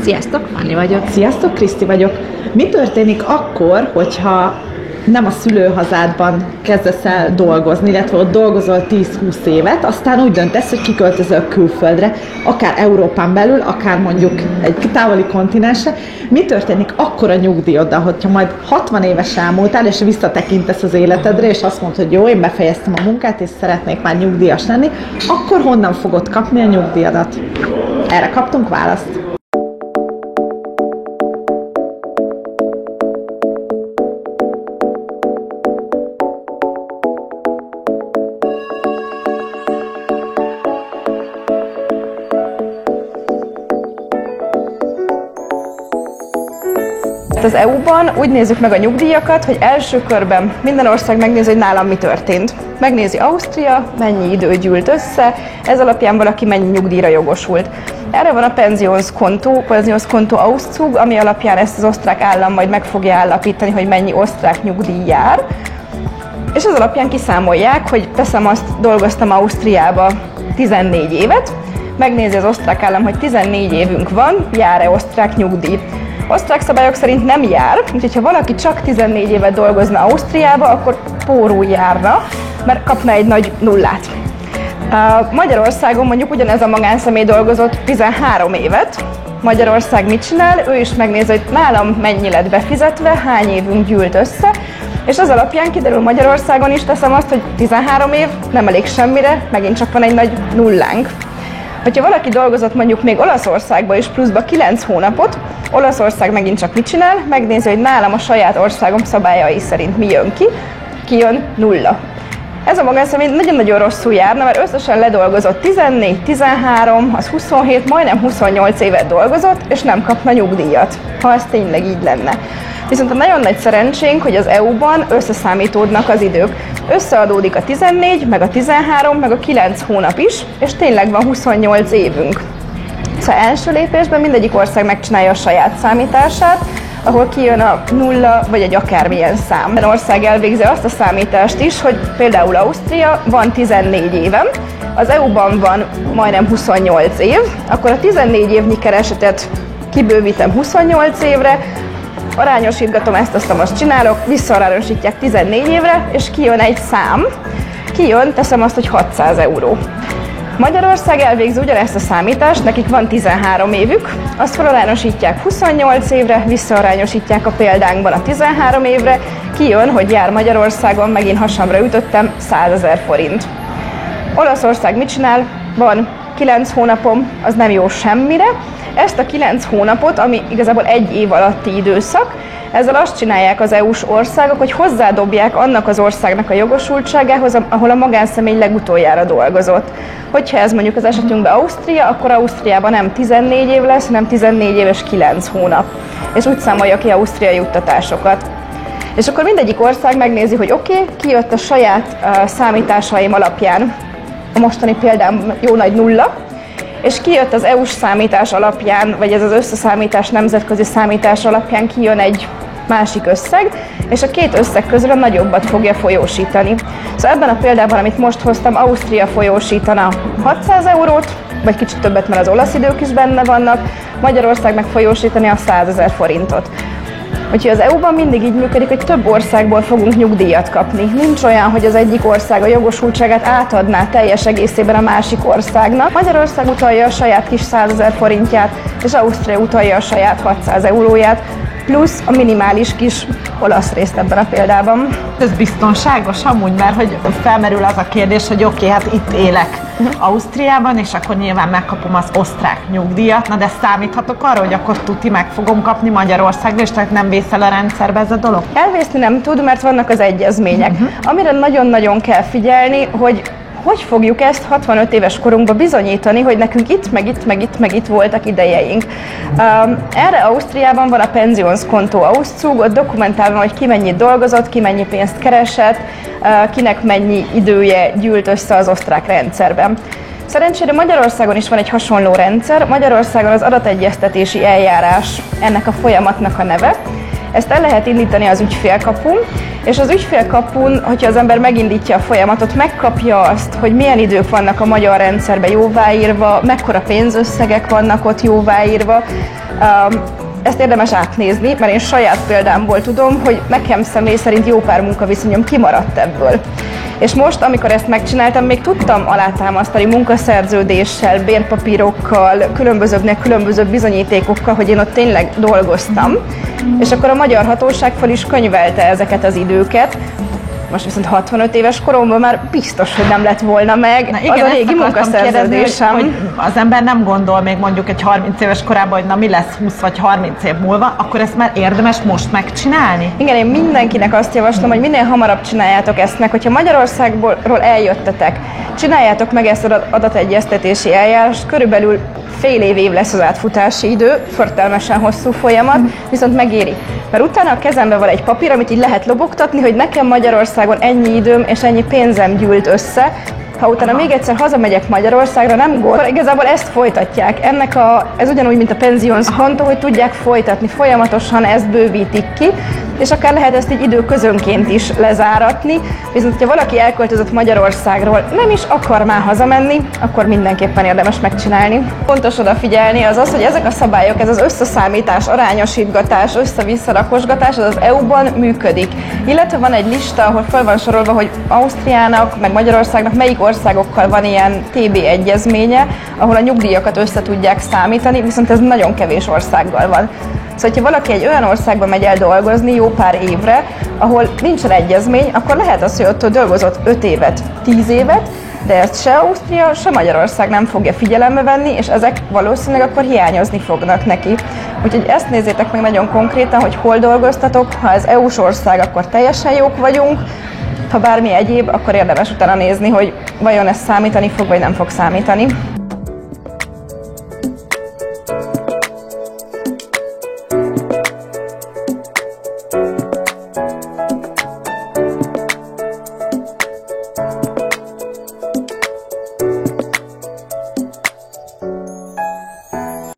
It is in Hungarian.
Sziasztok, Fanni vagyok. Sziasztok, Kriszti vagyok. Mi történik akkor, hogyha nem a szülőhazádban kezdesz el dolgozni, illetve ott dolgozol 10-20 évet, aztán úgy döntesz, hogy kiköltözöl külföldre, akár Európán belül, akár mondjuk egy távoli kontinensre. Mi történik akkor a nyugdíjoddal, hogyha majd 60 éves elmúltál, és visszatekintesz az életedre, és azt mondod, hogy jó, én befejeztem a munkát, és szeretnék már nyugdíjas lenni, akkor honnan fogod kapni a nyugdíjadat? Erre kaptunk választ. Az EU-ban úgy nézzük meg a nyugdíjakat, hogy első körben minden ország megnézi, hogy nálam mi történt. Megnézi Ausztria, mennyi idő gyűlt össze, ez alapján valaki mennyi nyugdíjra jogosult. Erre van a Pensionskonto Auszug, ami alapján ezt az osztrák állam majd meg fogja állapítani, hogy mennyi osztrák nyugdíj jár. És az alapján kiszámolják, hogy teszem azt, dolgoztam Ausztriába 14 évet, megnézi az osztrák állam, hogy 14 évünk van, jár-e osztrák nyugdíj. Osztrák szabályok szerint nem jár, úgyhogy ha valaki csak 14 évet dolgozna Ausztriába, akkor pórul járna, mert kapna egy nagy nullát. Magyarországon mondjuk ugyanez a magánszemély dolgozott 13 évet. Magyarország mit csinál? Ő is megnézi, hogy nálam mennyi lett befizetve, hány évünk gyűlt össze, és az alapján kiderül Magyarországon is, teszem azt, hogy 13 év nem elég semmire, megint csak van egy nagy nullánk. Hogyha valaki dolgozott mondjuk még Olaszországban is pluszba 9 hónapot, Olaszország megint csak mit csinál? Megnézi, hogy nálam a saját országom szabályai szerint mi jön ki, kijön nulla. Ez a magánszemély nagyon-nagyon rosszul járna, mert összesen ledolgozott 14, 13, az 27, majdnem 28 évet dolgozott, és nem kapna nyugdíjat, ha ez tényleg így lenne. Viszont a nagyon nagy szerencsénk, hogy az EU-ban összeszámítódnak az idők. Összeadódik a 14, meg a 13, meg a 9 hónap is, és tényleg van 28 évünk. Szóval első lépésben mindegyik ország megcsinálja a saját számítását, ahol kijön a nulla vagy egy akármilyen szám. Az ország elvégzi azt a számítást is, hogy például Ausztria van 14 évem, az EU-ban van majdnem 28 év, akkor a 14 évnyi keresetet kibővítem 28 évre, arányosítgatom ezt-azt csinálok, visszaarányosítják 14 évre, és kijön egy szám, teszem azt, hogy 600 euró. Magyarország elvégzi ugyanezt a számítást, nekik van 13 évük, azt felarányosítják 28 évre, visszaarányosítják a példánkban a 13 évre, kijön, hogy jár Magyarországon, megint hasamra ütöttem, 100 000 forint. Olaszország mit csinál? Van 9 hónapom, az nem jó semmire. Ezt a 9 hónapot, ami igazából egy év alatti időszak, ezzel azt csinálják az EU-s országok, hogy hozzádobják annak az országnak a jogosultságához, ahol a magánszemély legutoljára dolgozott. Hogyha ez mondjuk az esetünkben Ausztria, akkor Ausztriában nem 14 év lesz, hanem 14 éves 9 hónap. És úgy számolja ki ausztriai juttatásokat. És akkor mindegyik ország megnézi, hogy oké, kijött a saját számításaim alapján, a mostani példám jó nagy nulla, és kijött az EU-s számítás alapján, vagy ez az összeszámítás nemzetközi számítás alapján kijön egy másik összeg, és a két összeg közül a nagyobbat fogja folyósítani. Szóval ebben a példában, amit most hoztam, Ausztria folyósítana 600 eurót, vagy kicsit többet, mert az olasz idők is benne vannak, Magyarország meg folyósítani a 100 000 forintot. Úgyhogy az EU-ban mindig így működik, hogy több országból fogunk nyugdíjat kapni. Nincs olyan, hogy az egyik ország a jogosultságát átadná teljes egészében a másik országnak. Magyarország utalja a saját kis 100 000 forintját, és Ausztria utalja a saját 600 euróját, plusz a minimális kis olasz részt ebben a példában. Ez biztonságos amúgy, mert hogy felmerül az a kérdés, hogy oké, hát itt élek Ausztriában, és akkor nyilván megkapom az osztrák nyugdíjat, na de számíthatok arra, hogy akkor tuti meg fogom kapni Magyarországra, és tehát nem vészel a rendszerbe ez a dolog? Elvészni nem tud, mert vannak az egyezmények. Amire nagyon-nagyon kell figyelni, hogy fogjuk ezt 65 éves korunkban bizonyítani, hogy nekünk itt voltak idejeink. Erre Ausztriában van a Pensionskonto Auszug, ott dokumentálva, hogy ki mennyit dolgozott, ki mennyi pénzt keresett, kinek mennyi idője gyűlt össze az osztrák rendszerben. Szerencsére Magyarországon is van egy hasonló rendszer. Magyarországon az adategyeztetési eljárás ennek a folyamatnak a neve. Ezt el lehet indítani az ügyfélkapun, És az ügyfélkapun, hogyha az ember megindítja a folyamatot, megkapja azt, hogy milyen idők vannak a magyar rendszerben jóváírva, mekkora pénzösszegek vannak ott jóváírva, ezt érdemes átnézni, mert én saját példámból tudom, hogy nekem személy szerint jó pár munkaviszonyom kimaradt ebből. És most, amikor ezt megcsináltam, még tudtam alátámasztani munkaszerződéssel, bérpapírokkal, különböző bizonyítékokkal, hogy én ott tényleg dolgoztam. És akkor a magyar hatóság fel is könyvelte ezeket az időket. Most viszont 65 éves koromban már biztos, hogy nem lett volna meg. Na igen, az a régi munkaszerződésem. Hogy az ember nem gondol még mondjuk egy 30 éves korában, hogy na mi lesz 20 vagy 30 év múlva, akkor ezt már érdemes most megcsinálni? Igen, én mindenkinek azt javaslom, hogy minél hamarabb csináljátok ezt meg. Hogyha Magyarországról eljöttetek, csináljátok meg ezt az adategyeztetési eljárást, körülbelül fél év lesz az átfutási idő, förtelmesen hosszú folyamat, viszont megéri. Mert utána a kezembe van egy papír, amit így lehet lobogtatni, hogy nekem Magyarországon ennyi időm és ennyi pénzem gyűlt össze. Ha utána még egyszer hazamegyek Magyarországra, nem gond, akkor igazából ezt folytatják. Ez ugyanúgy, mint a penziónszkontó, hogy tudják folytatni, folyamatosan ezt bővítik ki, és akár lehet ezt így időközönként is lezáratni, viszont ha valaki elköltözött Magyarországról, nem is akar már hazamenni, akkor mindenképpen érdemes megcsinálni. Fontos odafigyelni az, hogy ezek a szabályok, ez az összeszámítás, arányosítgatás, össze-vissza rakosgatás, az EU-ban működik. Illetve van egy lista, ahol fel van sorolva, hogy Ausztriának, meg Magyarországnak melyik országokkal van ilyen TB egyezménye, ahol a nyugdíjakat össze tudják számítani, viszont ez nagyon kevés országgal van. Szóval, ha valaki egy olyan országba megy el dolgozni jó pár évre, ahol nincsen egyezmény, akkor lehet az, hogy ott dolgozott 5 évet, 10 évet, de ezt se Ausztria, se Magyarország nem fogja figyelembe venni, és ezek valószínűleg akkor hiányozni fognak neki. Úgyhogy ezt nézzétek meg nagyon konkrétan, hogy hol dolgoztatok, ha ez EU-s ország, akkor teljesen jók vagyunk, ha bármi egyéb, akkor érdemes utána nézni, hogy vajon ez számítani fog, vagy nem fog számítani.